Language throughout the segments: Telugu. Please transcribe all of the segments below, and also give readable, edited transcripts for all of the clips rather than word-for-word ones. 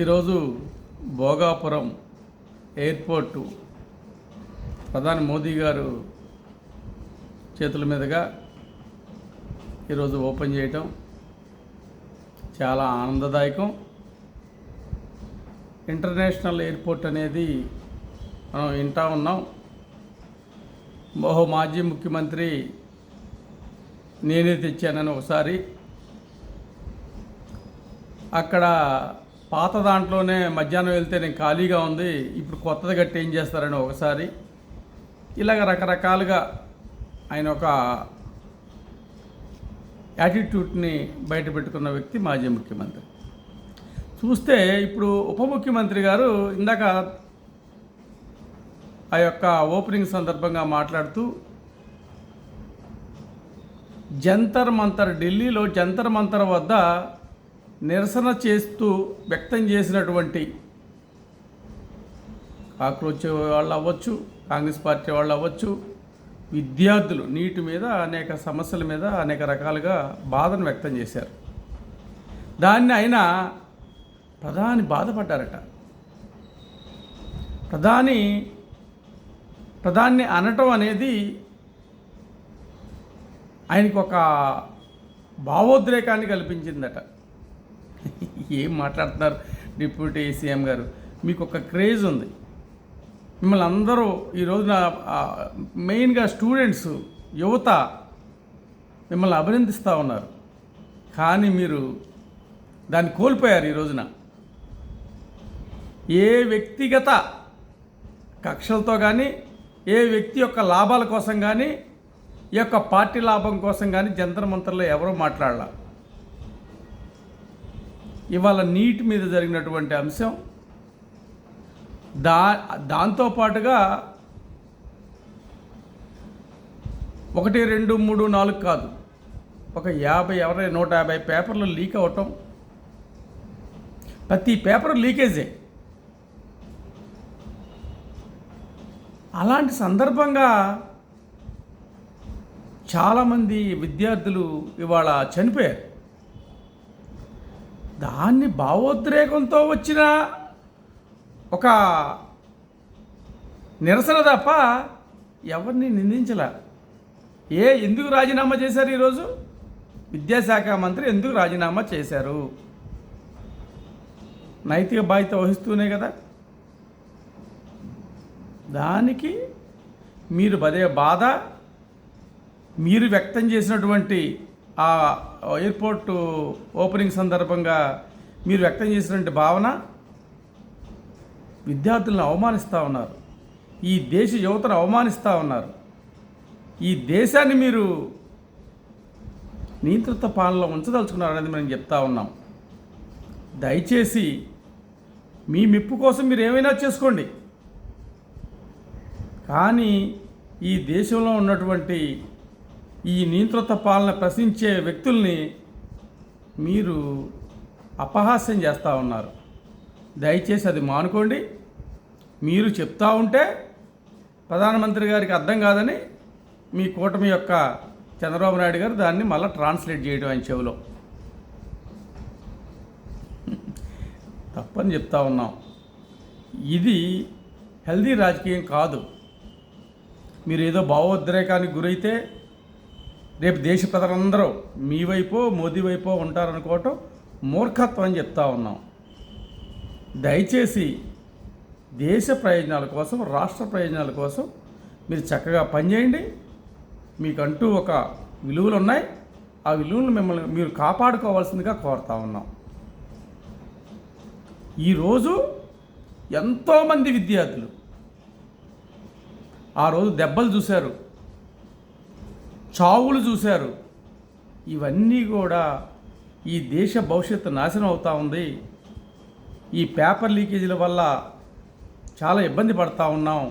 ఈరోజు భోగాపురం ఎయిర్పోర్టు ప్రధాని మోదీ గారు చేతుల మీదుగా ఈరోజు ఓపెన్ చేయటం చాలా ఆనందదాయకం. ఇంటర్నేషనల్ ఎయిర్పోర్ట్ అనేది మనం వింటా ఉన్నాం. మాజీ ముఖ్యమంత్రి నేనే తెచ్చానని ఒకసారి, అక్కడ పాత దాంట్లోనే మధ్యాహ్నం వెళ్తే నేను ఖాళీగా ఉంది, ఇప్పుడు కొత్తది గట్టి ఏం చేస్తారని ఒకసారి, ఇలాగ రకరకాలుగా ఆయన ఒక యాటిట్యూడ్ని బయట పెట్టుకున్న వ్యక్తి మాజీ ముఖ్యమంత్రి. చూస్తే ఇప్పుడు ఉప ముఖ్యమంత్రి గారు ఇందాక ఆ యొక్క ఓపెనింగ్ సందర్భంగా మాట్లాడుతూ జంతర్ మంతర్, ఢిల్లీలో జంతర్ మంతర్ వద్ద నిరసన చేస్తూ వ్యక్తం చేసినటువంటి కాక్రోచ్ వాళ్ళు అవ్వచ్చు, కాంగ్రెస్ పార్టీ వాళ్ళు అవ్వచ్చు, విద్యార్థులు నీటి మీద అనేక సమస్యల మీద అనేక రకాలుగా బాధను వ్యక్తం చేశారు. దాన్ని ఆయన ప్రధాని బాధపడ్డారట. ప్రధాని అనటం అనేది ఆయనకు ఒక భావోద్రేకాన్ని కల్పించిందట. ఏం మాట్లాడుతున్నారు డిప్యూటీ సీఎం గారు, మీకు ఒక క్రేజ్ ఉంది. మిమ్మల్ని అందరూ ఈ రోజున మెయిన్గా స్టూడెంట్స్, యువత మిమ్మల్ని అభినందిస్తూ ఉన్నారు. కానీ మీరు దాన్ని కోల్పోయారు. ఈ రోజున ఏ వ్యక్తిగత కక్షలతో కానీ, ఏ వ్యక్తి యొక్క లాభాల కోసం కానీ, ఈ యొక్క పార్టీ లాభం కోసం కానీ జంతర్ మంతర్లో ఎవరూ మాట్లాడాల. ఇవాళ నీటి మీద జరిగినటువంటి అంశం, దాంతోపాటుగా 1, 2, 3, 4 కాదు, ఒక 50, 150 పేపర్లు లీక్ అవటం. ప్రతి పేపర్ లీకేజే. అలాంటి సందర్భంగా చాలామంది విద్యార్థులు ఇవాళ చనిపోయారు. దాన్ని భావోద్రేకంతో వచ్చిన ఒక నిరసన తప్ప ఎవరిని నిందించలే. ఎందుకు రాజీనామా చేశారు? ఈరోజు విద్యాశాఖ మంత్రి ఎందుకు రాజీనామా చేశారు? నైతిక బాధ్యత వహిస్తూనే కదా. దానికి మీరు బాధ మీరు వ్యక్తం చేసినటువంటి ఆ ఎయిర్పోర్టు ఓపెనింగ్ సందర్భంగా మీరు వ్యక్తం చేసినటువంటి భావన విద్యార్థులను అవమానిస్తూ ఉన్నారు. ఈ దేశ యువతను అవమానిస్తూ ఉన్నారు. ఈ దేశాన్ని మీరు నియంత్రిత పాలనలో ఉంచదలుచుకున్నారు అనేది మనం చెప్తా ఉన్నాం. దయచేసి మీ మెప్పు కోసం మీరు ఏమైనా చేసుకోండి, కానీ ఈ దేశంలో ఉన్నటువంటి ఈ నియంత్రిత పాలన ప్రశ్నించే వ్యక్తుల్ని మీరు అపహాస్యం చేస్తూ ఉన్నారు. దయచేసి అది మానుకోండి. మీరు చెప్తా ఉంటే ప్రధానమంత్రి గారికి అర్థం కాదని మీ కూటమి యొక్క చంద్రబాబు నాయుడు గారు దాన్ని మళ్ళీ ట్రాన్స్లేట్ చేయడం ఆయన చెవిలో. తప్పని చెప్తా ఉన్నాం. ఇది హెల్దీ రాజకీయం కాదు. మీరు ఏదో భావోద్రేకానికి గురైతే రేపు దేశ ప్రజలందరూ మీ వైపో మోదీ వైపో ఉంటారనుకోవటం మూర్ఖత్వం అని చెప్తా ఉన్నాం. దయచేసి దేశ ప్రయోజనాల కోసం, రాష్ట్ర ప్రయోజనాల కోసం మీరు చక్కగా పనిచేయండి. మీకంటూ ఒక విలువలు ఉన్నాయి. ఆ విలువలను మిమ్మల్ని మీరు కాపాడుకోవాల్సిందిగా కోరుతా ఉన్నాం. ఈరోజు ఎంతోమంది విద్యార్థులు ఆ రోజు దెబ్బలు చూశారు, చావులు చూశారు. ఇవన్నీ కూడా ఈ దేశ భవిష్యత్తు నాశనం అవుతూ ఉంది. ఈ పేపర్ లీకేజీల వల్ల చాలా ఇబ్బంది పడతా ఉన్నాం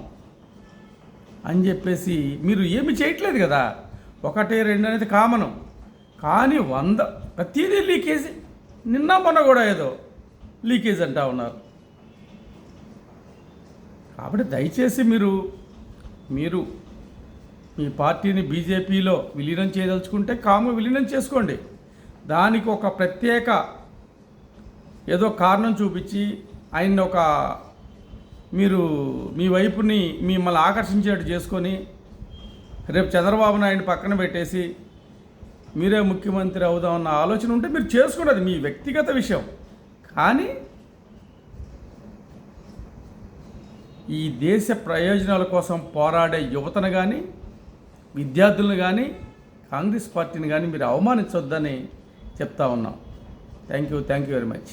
అని చెప్పేసి మీరు ఏమి చేయట్లేదు కదా. 1, 2 అనేది కామను, కానీ 100 ప్రతిదీ లీకేజీ. నిన్న మొన్న కూడా ఏదో లీకేజ్ అంటూ ఉన్నారు. కాబట్టి దయచేసి మీరు మీ పార్టీని బీజేపీలో విలీనం చేయదలుచుకుంటే కాము విలీనం చేసుకోండి. దానికి ఒక ప్రత్యేక ఏదో కారణం చూపించి ఆయన్ని ఒక మీరు మీ వైపుని మిమ్మల్ని ఆకర్షించేట్టు చేసుకొని రేపు చంద్రబాబు నాయుడిని పక్కన పెట్టేసి మీరే ముఖ్యమంత్రి అవుదామన్న ఆలోచన ఉంటే మీరు చేసుకున్నది మీ వ్యక్తిగత విషయం. కానీ ఈ దేశ ప్రయోజనాల కోసం పోరాడే యువతను కానీ విద్యార్థులను కానీ కాంగ్రెస్ పార్టీని కానీ మీరు అవమానించొద్దని చెప్తా ఉన్నాం. Thank you very much.